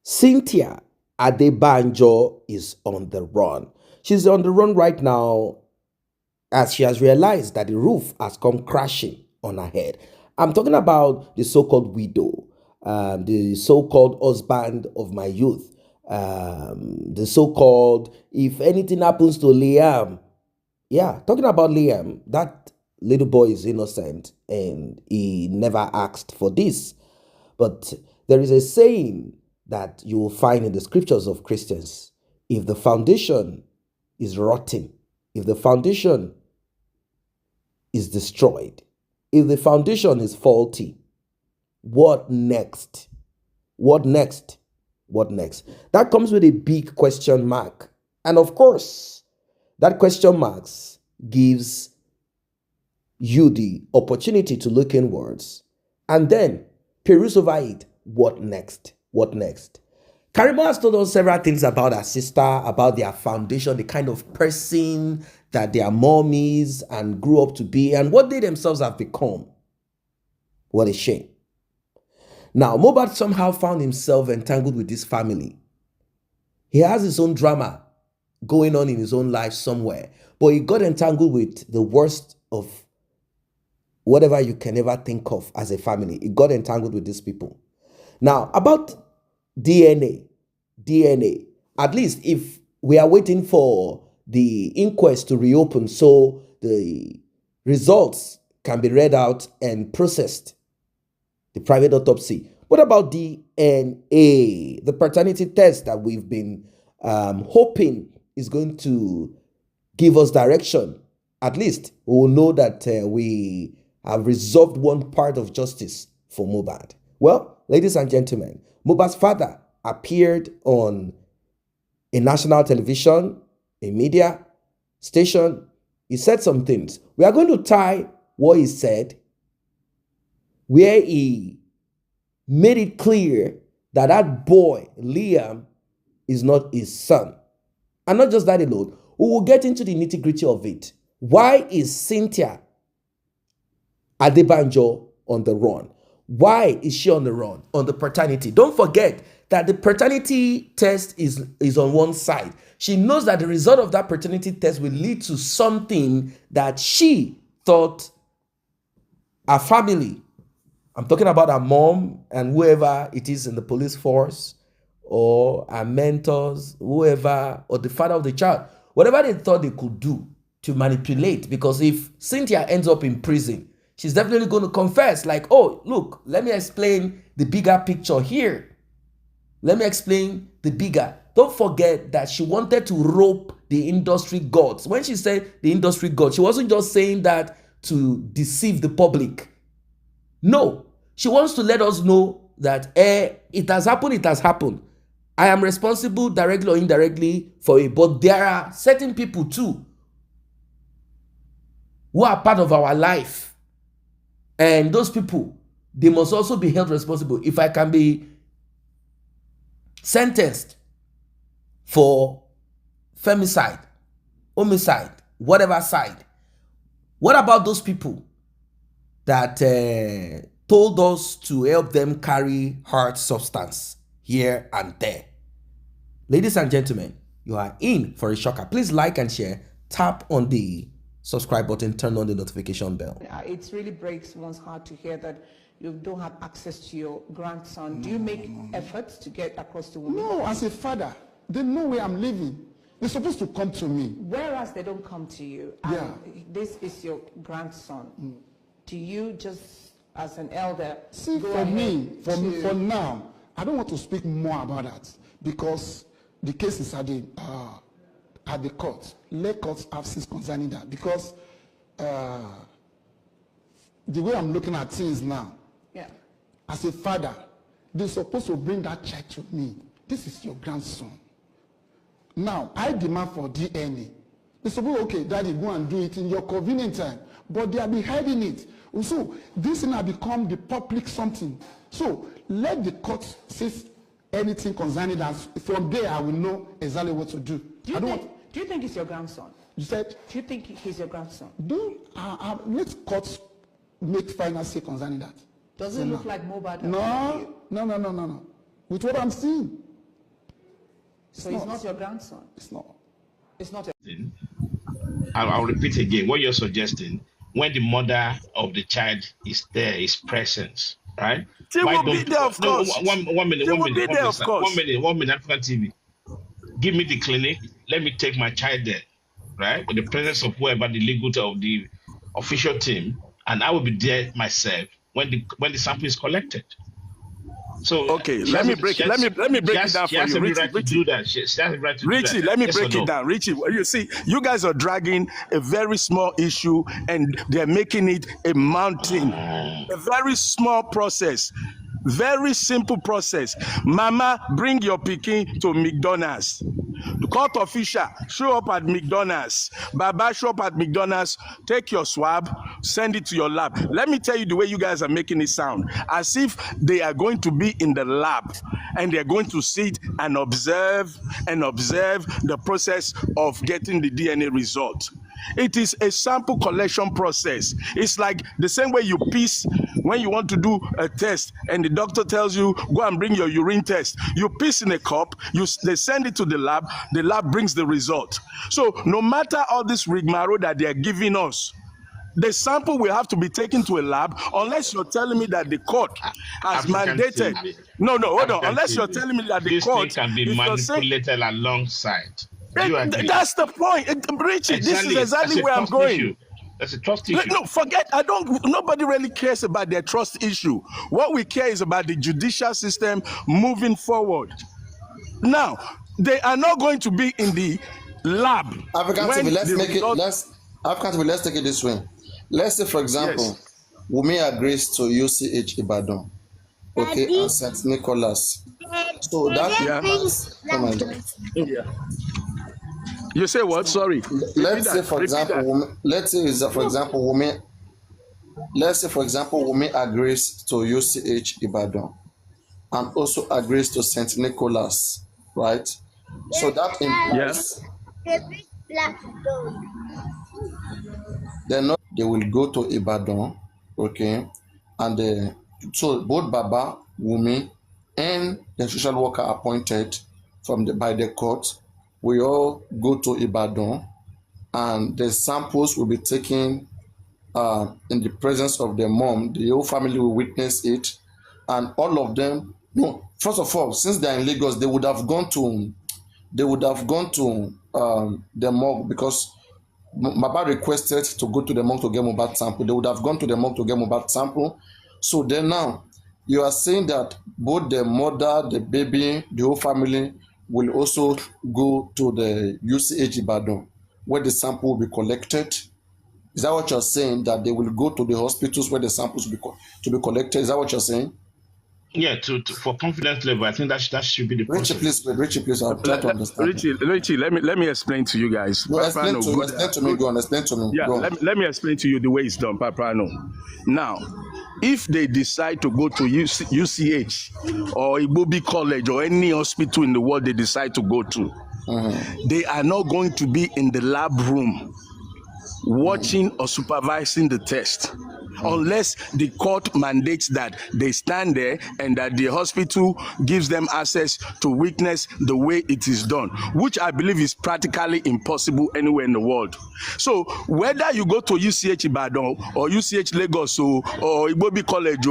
Cynthia Adebanjo is on the run. She's on the run right now as she has realized that the roof has come crashing on her head. I'm talking about the so-called widow, the so-called husband of my youth, the so-called, if anything happens to Liam, yeah, talking about Liam, that little boy is innocent and he never asked for this. But there is a saying that you will find in the scriptures of Christians: if the foundation is rotten, if the foundation is destroyed, if the foundation is faulty, what next? What next? What next? That comes with a big question mark. And of course, that question marks gives you the opportunity to look inwards and then peruse over it. What next? What next? Karimo has told us several things about her sister, about their foundation, the kind of person that their mommies and grew up to be, and what they themselves have become. What a shame. Now, Mohbad somehow found himself entangled with this family. He has his own drama going on in his own life somewhere, but he got entangled with the worst of whatever you can ever think of as a family. He got entangled with these people. Now, about DNA, at least if we are waiting for the inquest to reopen so the results can be read out and processed, the private autopsy. What about DNA, the paternity test that we've been hoping is going to give us direction? At least we will know that we have resolved one part of justice for Mohbad. Well, ladies and gentlemen, Mohbad's father appeared on a national television, a media station. He said some things. We are going to tie what he said, where he made it clear that that boy, Liam, is not his son. And not just that alone, we will get into the nitty-gritty of it. Why is Cynthia Adebanjo on the run? Why is she on the run? On the paternity. Don't forget that the paternity test is on one side. She knows that the result of that paternity test will lead to something that she thought her family, I'm talking about her mom and whoever it is in the police force, or her mentors, whoever, or the father of the child, whatever they thought they could do to manipulate. Because if Cynthia ends up in prison, she's definitely going to confess, like, oh, look, let me explain the bigger picture here. Let me explain the bigger. Don't forget that she wanted to rope the industry gods. When she said the industry gods, she wasn't just saying that to deceive the public. No, she wants to let us know that it has happened, it has happened. I am responsible directly or indirectly for it, but there are certain people too who are part of our life. And those people, they must also be held responsible. If I can be sentenced for femicide, homicide, whatever side, what about those people that told us to help them carry hard substance here and there? Ladies and gentlemen, you are in for a shocker. Please like and share. Tap on the subscribe button, turn on the notification bell. It really breaks one's heart to hear that you don't have access to your grandson. Do you make efforts to get across to women? No, as a father, they know where I'm living. They're supposed to come to me. Whereas they don't come to you. Yeah. This is your grandson. Do you just, as an elder, see, for me, for now, I don't want to speak more about that because the case is at the court. Let courts have since concerning that because the way I'm looking at things now, as a father, they're supposed to bring that child to me. This is your grandson. Now, I demand for DNA. They're supposed, okay, daddy, go and do it in your convenient time. But they have been hiding it. So, this thing has become the public something. So, let the court say anything concerning that. From there, I will know exactly what to do. Do you think he's your grandson? You said? Do you think he's your grandson? Let courts make final say concerning that. Does it look like Mohbad? No. With what I'm seeing. So he's not your grandson. It's not. It's not a I'll repeat again what you're suggesting. When the mother of the child is there, is present, right? She Why will be don't there, of no course. one minute, She will be there, of sir. course. One minute, African TV. Give me the clinic. Let me take my child there, right? With the presence of whoever the legal of the official team, and I will be there myself when the sample is collected. So Okay, let me break it down for She has you, every Richie. right to do that. She has every right to do Richie, that. let me Yes or break no? it down. Richie, you see, you guys are dragging a very small issue and they're making it a mountain. A very small process. Very simple process. Mama, bring your pikin to McDonald's. The court official, show up at McDonald's. Baba, show up at McDonald's. Take your swab, send it to your lab. Let me tell you the way you guys are making it sound. As if they are going to be in the lab and they're going to sit and observe the process of getting the DNA result. It is a sample collection process. It's like the same way you piss when you want to do a test and the doctor tells you, go and bring your urine test. You piss in a cup, they send it to the lab brings the result. So no matter all this rigmarole that they are giving us, the sample will have to be taken to a lab unless you're telling me that the court has African mandated. TV. No, hold on. African Unless you're TV. telling me that the This thing court can be is manipulated alongside. Do you agree? that's the point. Richie, this is exactly where I'm going. Issue. That's a trust issue. No, forget. Nobody really cares about their trust issue. What we care is about the judicial system moving forward. Now, they are not going to be in the lab. African TV, let's take it this way. Let's say, for example, Yes. Wunmi agrees to UCH Ibadan, okay, and St. Nicholas. So that Yeah. You say what? Sorry. let's say, for example, Wunmi agrees to UCH Ibadan and also agrees to St. Nicholas, right? So that implies they will go to Ibadan, okay, and so both Baba, Wunmi, and the social worker appointed by the court will all go to Ibadan, and the samples will be taken in the presence of the mom. The whole family will witness it, and all of them. No, first of all, since they are in Lagos, they would have gone to the morgue because Baba requested to go to the morgue to get Mohbad sample. They would have gone to the morgue to get Mohbad sample. So then now, you are saying that both the mother, the baby, the whole family will also go to the UCH Ibadan where the sample will be collected. Is that what you're saying? That they will go to the hospitals where the samples will be collected? Is that what you're saying? Yeah, for confidence level, I think that should be the process. Richie, please, I'm trying to understand. Richie, let me explain to you guys. No, explain to me. Go on, explain to me. Yeah, let me explain to you the way it's done, Paprano. Now, if they decide to go to UCH or Igbobi College or any hospital in the world they decide to go to, they are not going to be in the lab room watching or supervising the test unless the court mandates that they stand there and that the hospital gives them access to witness the way it is done, which I believe is practically impossible anywhere in the world. So whether you go to UCH Ibadan or UCH Lagos or Igbobi College,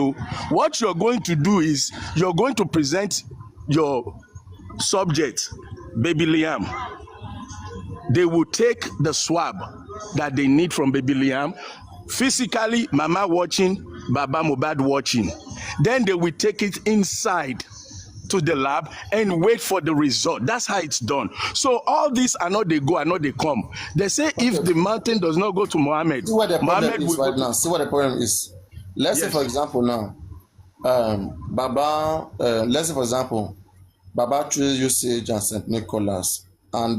what you're going to do is you're going to present your subject, baby Liam. They will take the swab that they need from baby Liam, physically Mama watching, Baba Mohbad watching. Then they will take it inside to the lab and wait for the result. That's how it's done. So all these are not they go, are not they come. They say if the mountain does not go to Mohammed, See what the problem Mohammed is will right now. See what the problem is. Let's say, for example, now, let's say, for example, Baba chooses UCH and St. Nicholas, and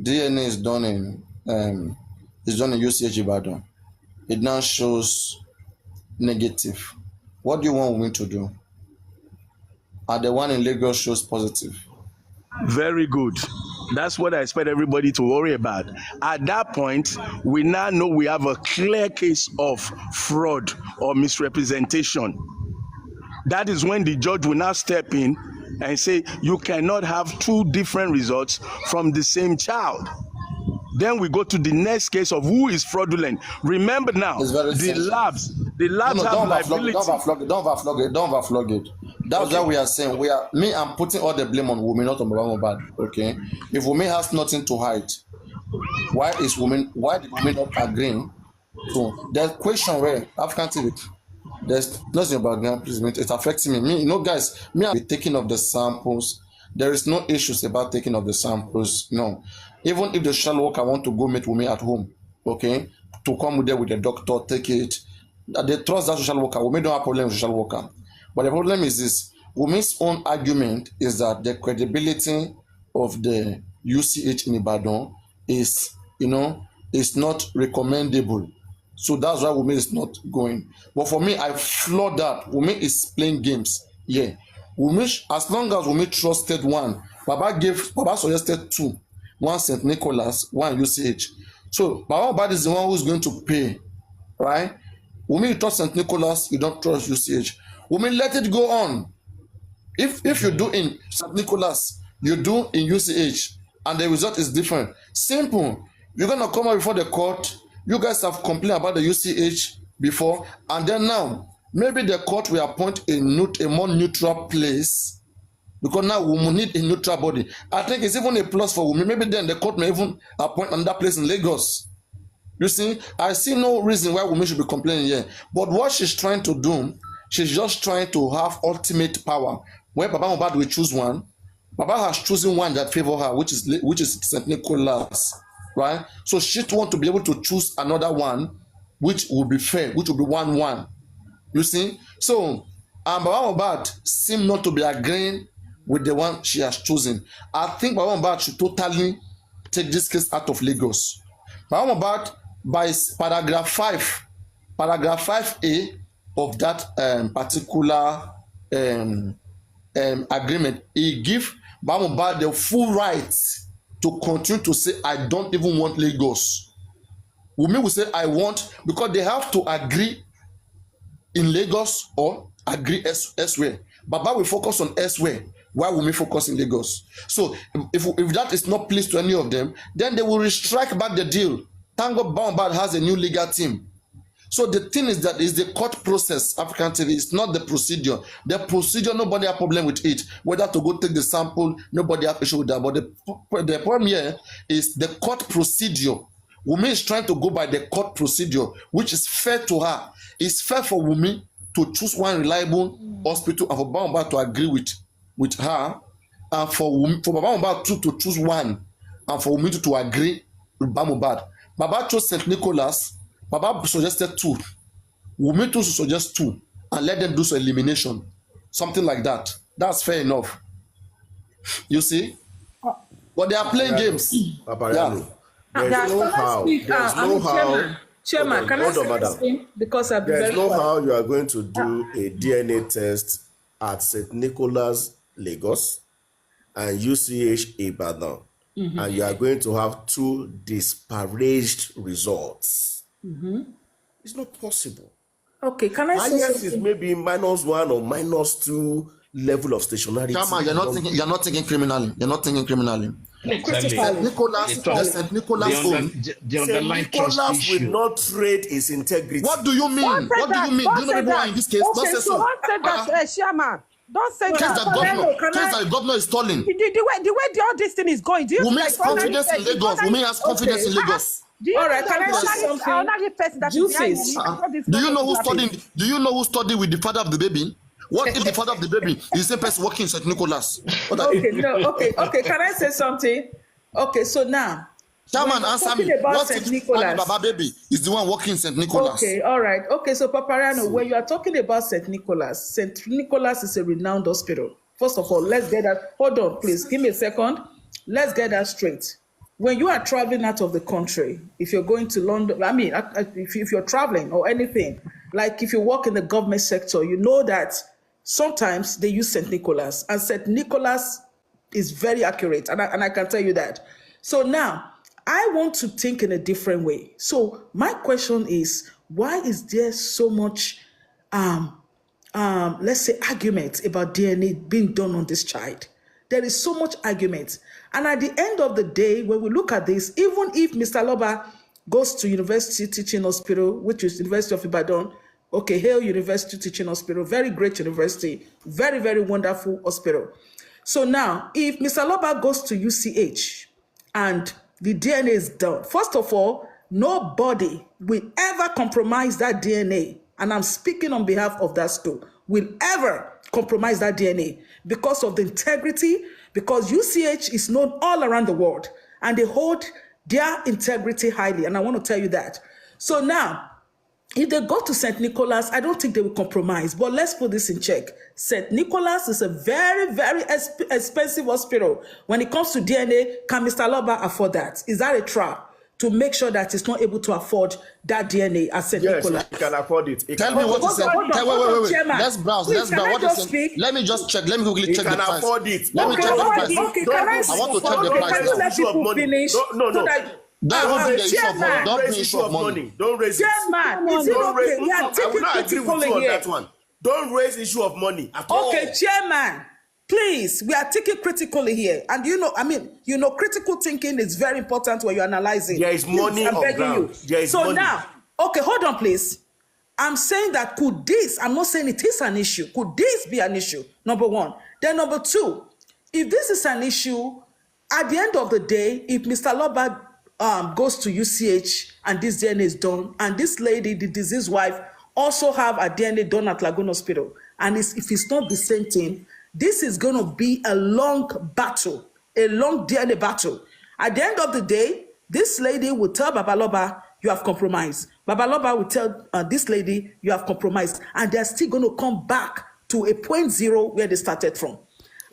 DNA is done in UCH Ibadan. It now shows negative. What do you want me to do? And the one in Lagos shows positive. Very good. That's what I expect everybody to worry about. At that point, we now know we have a clear case of fraud or misrepresentation. That is when the judge will now step in and say you cannot have two different results from the same child. Then we go to the next case of who is fraudulent. Remember now, It's very the simple. labs No, have don't liability. don't overflog it. That's Okay. why we are saying I'm putting all the blame on Wunmi, not on Mohbad. Okay, if Wunmi has nothing to hide, why did Wunmi not agree? So there's question where African TV, there's nothing about ground, please. It's affecting me. Guys, I'll be taking of the samples. There is no issues about taking of the samples. No, even if the social worker want to go meet Wunmi at home, okay, to come there with the doctor, take it. They trust that social worker. Wunmi don't have problem with social worker, but the problem is this: Wunmi's own argument is that the credibility of the UCH in Ibadan is not recommendable. So that's why Wunmi is not going. But for me, I flaw that. Wunmi is playing games. Yeah. Wunmi, as long as Wunmi trusted one, Baba suggested two. One St. Nicholas, one UCH. So Baba Mohbad is the one who's going to pay. Right? Wunmi, you trust St. Nicholas, you don't trust UCH. Wunmi, let it go on. If you do in St. Nicholas, you do in UCH, and the result is different. Simple. You're gonna come out before the court. You guys have complained about the UCH before, and then now maybe the court will appoint a more neutral place, because now we need a neutral body. I think it's even a plus for Wunmi. Maybe then the court may even appoint another place in Lagos. You see, I see no reason why Wunmi should be complaining here. But what she's trying to do, she's just trying to have ultimate power. When Baba Mohbad will choose one, Baba has chosen one that favor her, which is St. Nicholas, right? So she want to be able to choose another one, which will be fair, which will be 1-1. You see, so Baba Mohbad seem not to be agreeing with the one she has chosen. I think Baba Mohbad should totally take this case out of Lagos. Baba Mohbad, by paragraph 5A of that particular agreement, he give Baba Mohbad the full right to continue to say, I don't even want Lagos. Wunmi will say, I want, because they have to agree in Lagos or agree elsewhere. Baba will focus on elsewhere, while Wunmi focus in Lagos. So if that is not pleased to any of them, then they will restrike back the deal. Thank God Baba Mohbad has a new legal team. So the thing is that is the court process, African TV, it's not the procedure. The procedure, nobody have problem with it. Whether to go take the sample, nobody have issue with that. But the problem here is the court procedure. Wunmi is trying to go by the court procedure, which is fair to her. It's fair for Wunmi to choose one reliable hospital and for Baba Mohbad to agree with her, and for Baba Mohbad to choose one, and for Wunmi to agree with Baba Mohbad. Baba chose St. Nicholas. Baba suggested 2. Wunmi too suggest 2, and let them do some elimination, something like that. That's fair enough. You see, but they are playing games. Papariano. Yeah. There's no how. There's no how. Chairman, can I say madam. something? Because I've been There's very no quiet. how you are going to do a DNA test at St. Nicholas, Lagos, and UCH Ibadan, and you are going to have 2 disparaged results. It's not possible. Okay, can I say Highest something? is maybe -1 or -2 level of stationarity. Chama, you're not thinking criminally. You're not thinking criminally. Exactly. St. Nicholas, St. Nicholas own. The St. underlying trust Nicholas will issue. not trade his integrity. What do you mean? What do you mean? Do you know people are in this case? Don't say so. Don't say that, Chairman. Don't say Case that. that governor is stalling. The way all this thing is going, do you Wunmi has confidence in Lagos. Wunmi has confidence in Lagos. All right, can I say something? Juices. Do you know who studied? Do you know who studied with the father of the baby? What if the father of the baby is the same person working in St. Nicholas? Okay. Can I say something? Okay, so now. Chairman, answer me. What St. if Nicholas, Baba baby is the one working in St. Nicholas? Okay, all right. Okay, so Papariano, when you are talking about St. Nicholas is a renowned hospital. First of all, let's get that. Hold on, please. Give me a second. Let's get that straight. When you are traveling out of the country, if you're going to London, I mean, if you're traveling or anything, like if you work in the government sector, you know that sometimes they use St. Nicholas, and St. Nicholas is very accurate, and I can tell you that. So now, I want to think in a different way. So my question is, why is there so much let's say, argument about DNA being done on this child. There is so much argument. And at the end of the day, when we look at this, even if Mr. Loba goes to University Teaching Hospital, which is University of Ibadan, okay, Hale University Teaching Hospital, very great university, very, very wonderful hospital. So now, if Mr. Loba goes to UCH and the DNA is done, first of all, nobody will ever compromise that DNA. And I'm speaking on behalf of that school, will ever compromise that DNA because of the integrity, because UCH is known all around the world and they hold their integrity highly. And I want to tell you that. So now, if they go to St. Nicholas, I don't think they will compromise. But let's put this in check. St. Nicholas is a very, very expensive hospital. When it comes to DNA, can Mr. Loba afford that? Is that a trap to make sure that he's not able to afford that DNA at St. Nicholas? Yes, he can afford it. Tell me what is St. Wait. Chairman. Let's browse. Please, What is St. Let me just check. Let me quickly He check can the price. afford it. Let me check the price. Okay, can I want to check the price can you now. let people finish? No. So that, Don't bring the issue of money. Chairman. Don't bring Raise the issue of money. Don't raise it. Chairman, is it Don't raise. okay? We are I will taking not agree with critical you on here. that one. Don't raise issue of money at all. Okay, Chairman, please, we are taking critically here. And critical thinking is very important when you're analyzing. There is money I'm on begging ground. you. There is so money. now, okay, hold on, please. I'm saying that I'm not saying it is an issue. Could this be an issue? Number one. Then number two, if this is an issue, at the end of the day, if Mr. Loba goes to UCH and this DNA is done, and this lady, the deceased wife, also have a DNA done at Lagoon Hospital, and if it's not the same thing, this is going to be a long battle, a long DNA battle. At the end of the day, this lady will tell Babaloba, you have compromised. Babaloba will tell this lady, you have compromised. And they're still going to come back to a point zero where they started from.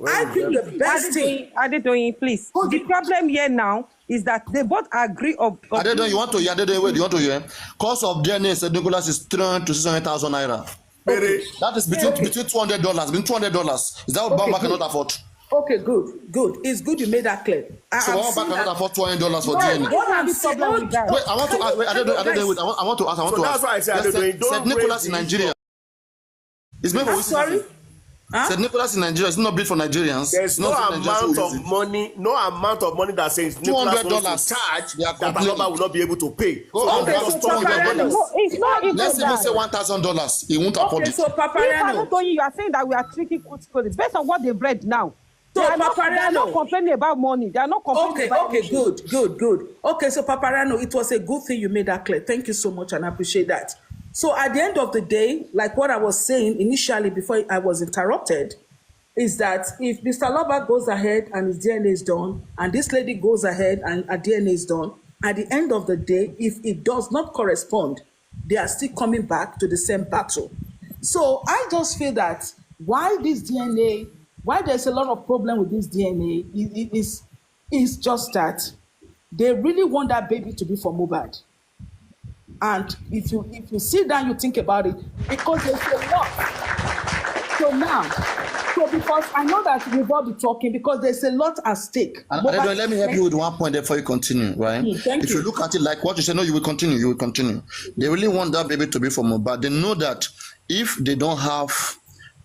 I think the best thing... Adedoyin, please. The problem here now is that they both agree Adedoyin, you want to hear? Adedoyin, you want to hear? Cost of DNA, St. Nicholas is 300 to 600,000 naira. Okay. That is between $200. Between $200. Is that what Bamba cannot afford? Okay, good. It's good you made that clear. So Bamba cannot afford $200 for DNA. What I'm saying, Wait, I want to ask. Wait, I want to ask. So that's why I said Adedoyin, don't St. Nicholas in raise Nigeria. It's made for I'm sorry? St. Nicholas in Nigeria is not built for Nigerians. There's no amount of money that says Nicholas wants to charge that Baloba will not be able to pay. Okay, so Paparano, No, it's not even Let's even that. say $1,000. He won't afford okay, it. so Paparano, Adedoyin, you are saying that we are treating critically based on what they've read now. So, They are not Paparano. complaining about money. They are not complaining about okay, good. Okay, so Paparano, it was a good thing you made that clear. Thank you so much, and I appreciate that. So at the end of the day, like what I was saying initially before I was interrupted, is that if Mr. Loba goes ahead and his DNA is done, and this lady goes ahead and her DNA is done, at the end of the day, if it does not correspond, they are still coming back to the same battle. So I just feel that why there's a lot of problem with this DNA is just that they really want that baby to be for Mohbad. And if you sit down, you think about it, because there's a lot. So because I know that we've all been talking, because there's a lot at stake. And let me help you with one point before you continue, right? If you look at it like what you said, no, you will continue. They really want that baby to be for Mohbad. They know that if they don't have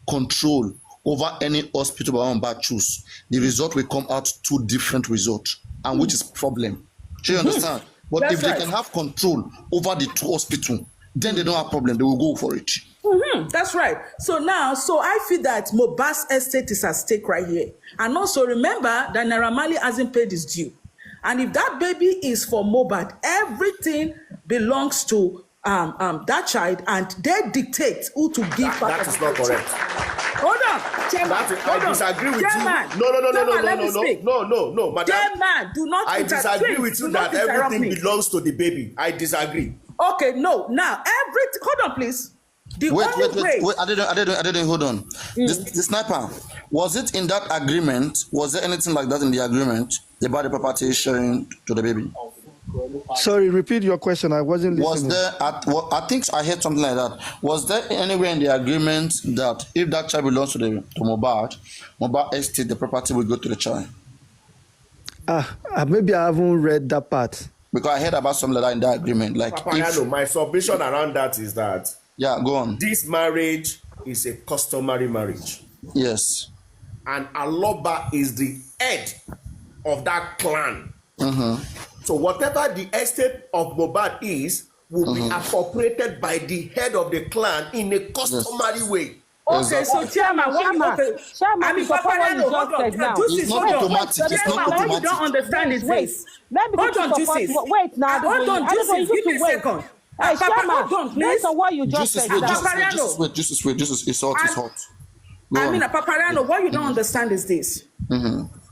control over any hospital Mohbad choose, the result will come out two different results, and which is problem. Do you understand? But That's if they right. can have control over the two hospitals, then they don't have problem. They will go for it. That's right. So I feel that Mohbad's estate is at stake right here. And also remember that Naira Marley hasn't paid his due. And if that baby is for Mohbad, everything belongs to that child, and they dictate who to give. That is not correct. Hold on, Chairman. I disagree with Chairman. you. No, madam. Chairman, do not I disagree with you that everything belongs to the baby. I disagree. Okay, no. Now, hold on, please. Wait, I didn't hold on. The sniper, was it in that agreement? Was there anything like that in the agreement about the property sharing to the baby? Sorry, repeat your question. I wasn't listening. Was there, I think I heard something like that. Was there anywhere in the agreement that if that child belongs to Mohbad estate, the property will go to the child? Maybe I haven't read that part. Because I heard about something like that in the agreement. Like, my submission around that is that yeah, go on. This marriage is a customary marriage. Yes. And Aloba is the head of that clan. So whatever the estate of Mohbad is will be appropriated by the head of the clan in a customary way. Okay, so Chairman, I mean, Papa, hold on. It's not automatic. It's not Chairman, what you automatic. don't understand is this. Hold on, Jesus. Wait now. Hold on, Jesus. Give me a second. Hey, Papa, hold on, please. Based on what you just said. Just wait. It's hot. I mean, Paparano, what you don't understand is this.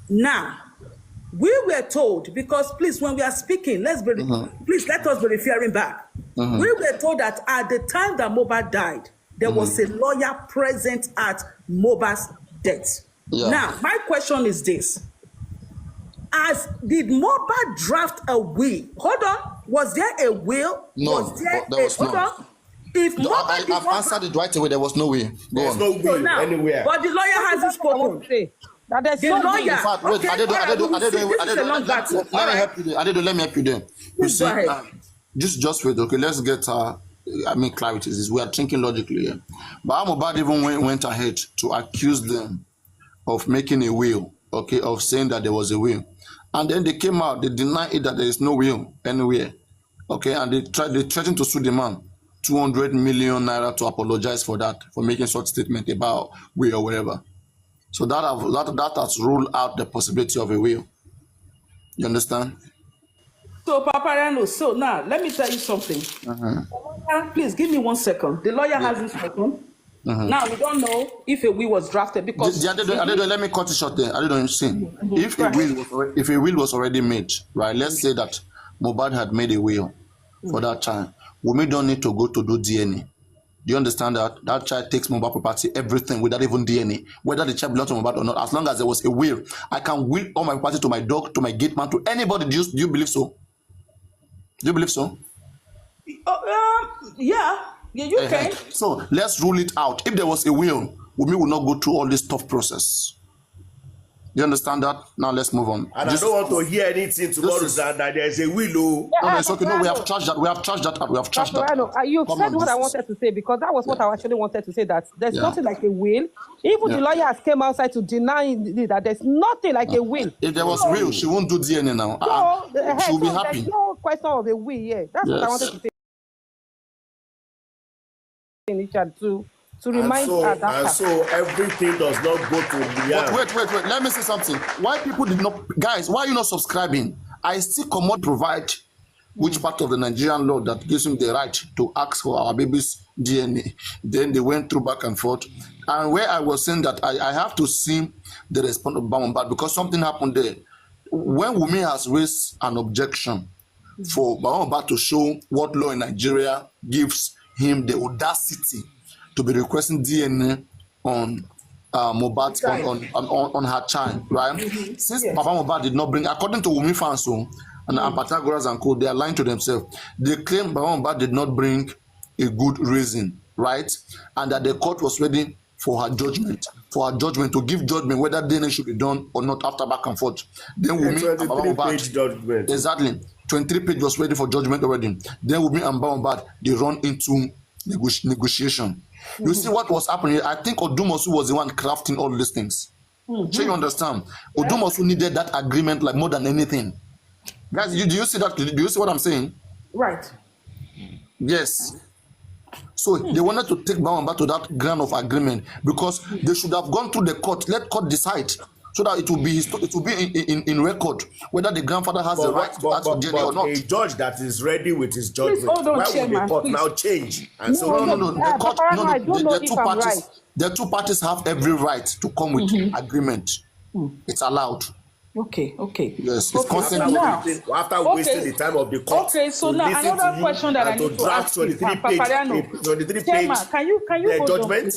Now, we were told, because please, when we are speaking, please let us be referring back. We were told that at the time that Mohbad died, there was a lawyer present at Mohbad's death. Yeah. Now, my question is this. Did Mohbad draft a will? Hold on. Was there a will? No, there was not. If I've answered it right away. There was no way. There's no will anywhere. But the lawyer hasn't spoken. That there's The no lawyer. In fact, wait, Okay, let me help you there. You see, just wait, okay, let's get clarity. We are thinking logically here. But Mohbad even went ahead to accuse them of making a will, okay, of saying that there was a will. And then they came out, they denied it that there is no will anywhere. Okay, and they threatened to sue the man 200 million naira to apologize for that, for making such statement about will or whatever. So that has ruled out the possibility of a will. You understand? So, Paparano, so now let me tell you something. Please give me 1 second. The lawyer hasn't spoken. Now we don't know if a will was drafted because. Let me cut it short there. I don't see. If a will was already made, right? Let's say that Mohbad had made a will for that child. Wunmi don't need to go to do DNA. Do you understand that? That child takes Mohbad property, everything, without even DNA. Whether the child belongs to Mohbad or not, as long as there was a will, I can will all my property to my dog, to my gate man, to anybody. Do you believe so? Do you believe so? Yeah, you can. So let's rule it out. If there was a will, Wunmi will not go through all this tough process. You understand that? Now let's move on. And I don't want to hear anything tomorrow that there's a will. No, it's okay. No, we have charged that. We have charged that. You said what I wanted to say, because that was what I actually wanted to say, that there's nothing like a will. Even the lawyer has came outside to deny that there's nothing like a will. If there was will, she won't do DNA now. She will be happy. There's no question of a will. Yeah, that's what I wanted to say. To remind her that. And so everything does not go to Liam. Wait. Let me say something. Why people did not, guys? Why are you not subscribing? I still cannot provide which part of the Nigerian law that gives him the right to ask for our baby's DNA. Then they went through back and forth, and where I was saying that I have to see the response of Mohbad, because something happened there. When Wunmi has raised an objection for Mohbad to show what law in Nigeria gives him the audacity to be requesting DNA on Mohbad, on her child, right? Since Papa Mohbad did not bring, according to Wunmi fans and Pythagoras and co, they are lying to themselves. They claim Papa Mohbad did not bring a good reason, right? And that the court was ready for her judgment, to give judgment whether DNA should be done or not after back and forth. Then Wunmi and Papa Mohbad, judgment. Exactly, 23 page was ready for judgment already. Then Wunmi and Papa Mohbad, they run into negotiation. You see what was happening? I think Odumosu was the one crafting all these things. So you understand? Odumosu needed that agreement like more than anything. Guys, do you see that? Do you see what I'm saying? Right. Yes. So they wanted to take back to that ground of agreement, because they should have gone through the court. Let court decide, so that it will be in record whether the grandfather has the right to ask for DNA or not. A judge that is ready with his judgment, hold on, why would the court now change? And The court, the two parties have every right to come with agreement. It's allowed. Okay. Yes, it's consent. After wasting the time of the court. Okay, so now another question that I need to ask you, Paparano. Can you judgment?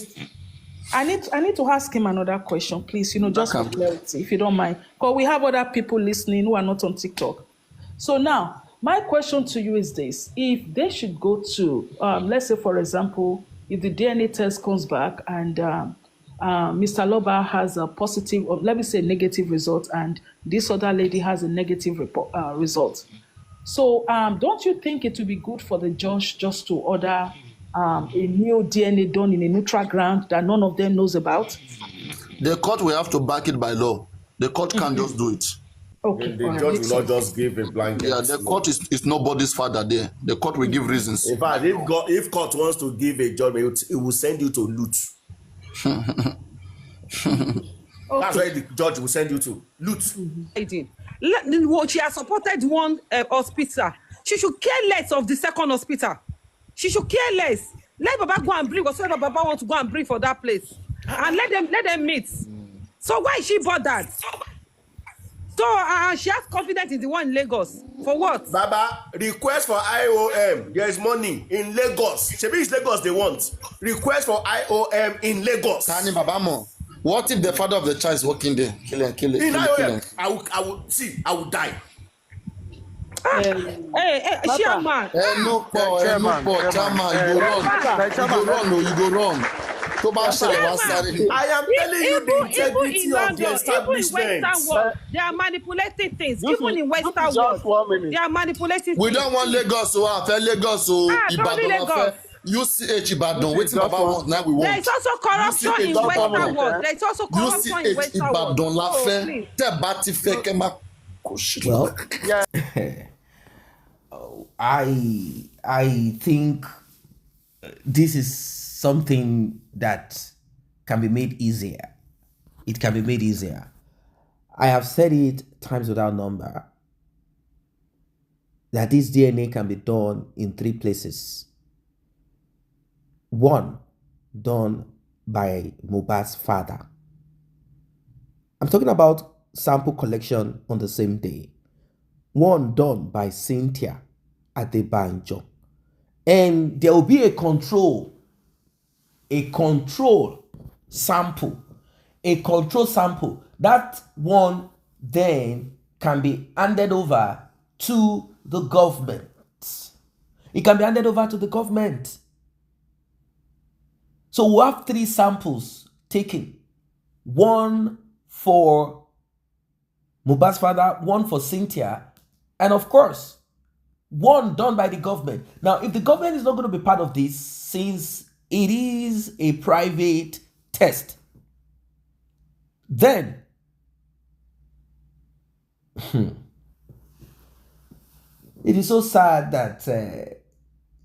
I need to ask him another question, please. Just for clarity, if you don't mind, because we have other people listening who are not on TikTok. So now, my question to you is this: if they should go to, let's say, for example, if the DNA test comes back and Mr. Loba has a positive, or let me say negative result, and this other lady has a negative result. So don't you think it would be good for the judge just to order a new DNA done in a neutral ground that none of them knows about? The court will have to back it by law. The court can't just do it. Okay, The all right, judge makes will not sense. just give a blanket. Yeah, the court is nobody's father there. The court will give reasons. In fact, if court wants to give a judgment, it will send you to loot. That's where the judge will send you to loot. She has supported one hospital. She should care less of the second hospital. She should care less. Let Baba go and bring whatever Baba wants to go and bring for that place, and let them meet. So why is she bothered? So she has confidence in the one in Lagos. For what? Baba, request for IOM. There is money in Lagos. Shebi is Lagos they want. Request for IOM in Lagos. Tani Babamo. What if the father of the child is working there? Kill him. In IOM, I will die. Hey, chairman. Chairman. You go wrong. I am telling you the integrity of the establishment. They are manipulating things. Even in Western world, they are manipulating we things. don't want Lagos, so I feel Lagos, so Ibadan. UCH Ibadan. Waiting Baba want now we want. There is also corruption in Western world. There is also corruption in Western world. Ibadan la fẹ́. Tẹ́ bá ti fẹ́ kẹ́ má kó shit. Well, I think this is something that can be made easier. It can be made easier. I have said it times without number that this DNA can be done in 3 places. 1, done by Mohbad's father. I'm talking about sample collection on the same day. 1 done by Cynthia at the Banjo. And there will be a control sample. That one then can be handed over to the government. It can be handed over to the government. So we'll have 3 samples taken. 1 for Mohbad's father, 1 for Cynthia, and of course, 1 done by the government. Now, if the government is not going to be part of this, since it is a private test, then it is so sad that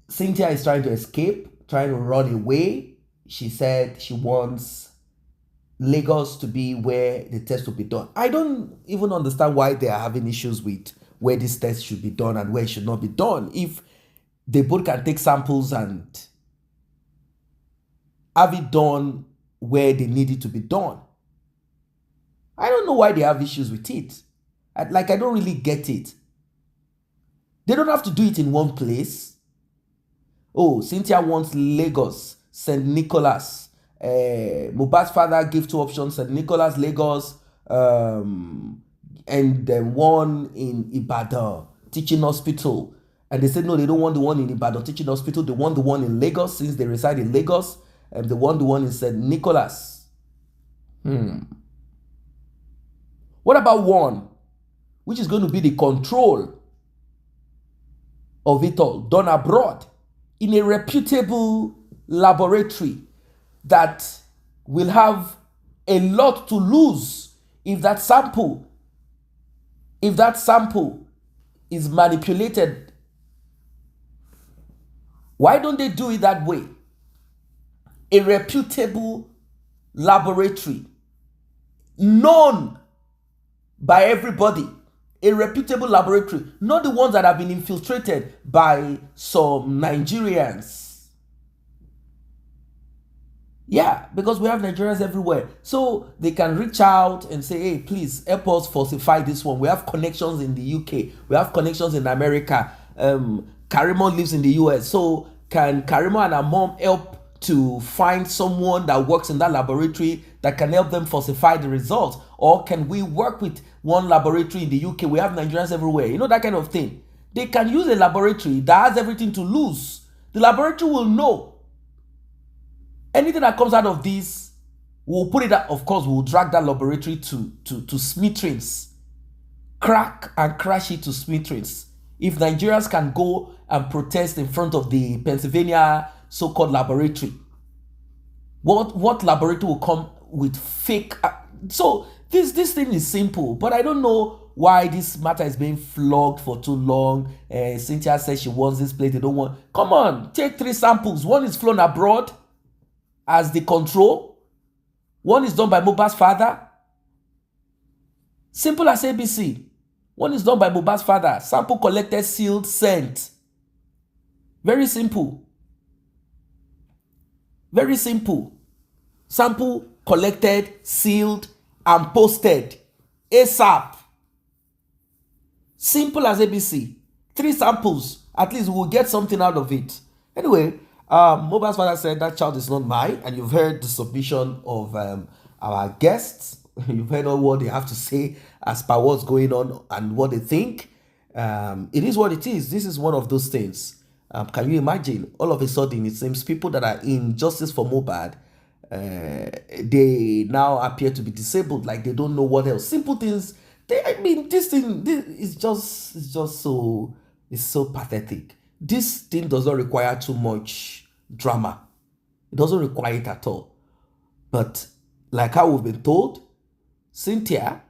Cynthia is trying to escape, trying to run away. She said she wants Lagos to be where the test will be done. I don't even understand why they are having issues with where this test should be done and where it should not be done. If they both can take samples and have it done where they need it to be done. I don't know why they have issues with it. I don't really get it. They don't have to do it in one place. Oh, Cynthia wants Lagos, St. Nicholas. Mohbad's father gave 2 options, St. Nicholas, Lagos, and then 1 in Ibadan, teaching hospital. And they said, no, they don't want the one in Ibadan, teaching hospital. They want the one in Lagos, since they reside in Lagos. And they want the one in St. Nicholas. What about 1, which is going to be the control of it all, done abroad, in a reputable laboratory that will have a lot to lose if that sample is manipulated? Why don't they do it that way? A reputable laboratory, known by everybody, a reputable laboratory, not the ones that have been infiltrated by some Nigerians. Yeah, because we have Nigerians everywhere. So they can reach out and say, hey, please help us falsify this one. We have connections in the UK. We have connections in America. Karimo lives in the US. So can Karimo and her mom help to find someone that works in that laboratory that can help them falsify the results? Or can we work with one laboratory in the UK? We have Nigerians everywhere. You know, that kind of thing. They can use a laboratory that has everything to lose. The laboratory will know. Anything that comes out of this, we'll put it out. Of course, we'll drag that laboratory to smithereens. Crack and crash it to smithereens. If Nigerians can go and protest in front of the Pennsylvania so-called laboratory. What laboratory will come with fake? So this thing is simple, but I don't know why this matter is being flogged for too long. Cynthia says she wants this place. They don't want. Come on, take 3 samples. One is flown abroad as the control. One is done by Mohbad's father. Simple as ABC. One is done by Mohbad's father. Sample collected, sealed, sent. Very simple. Very simple. Sample collected, sealed, and posted. ASAP. Simple as ABC. 3 samples. At least we'll get something out of it. Anyway, Mohbad's father said that child is not mine, and you've heard the submission of our guests. You've heard all what they have to say as per what's going on and what they think. It is what it is. This is one of those things. Can you imagine? All of a sudden, it seems people that are in justice for Mohbad, they now appear to be disabled, like they don't know what else. Simple things. This thing is just so, it's so pathetic. This thing does not require too much drama. It doesn't require it at all. But like how we've been told, Cynthia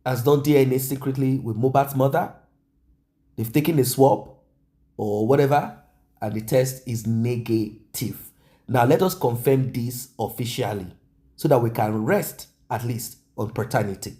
has done DNA secretly with Mohbad's mother. They've taken a swab or whatever, and the test is negative. Now let us confirm this officially so that we can rest at least on paternity.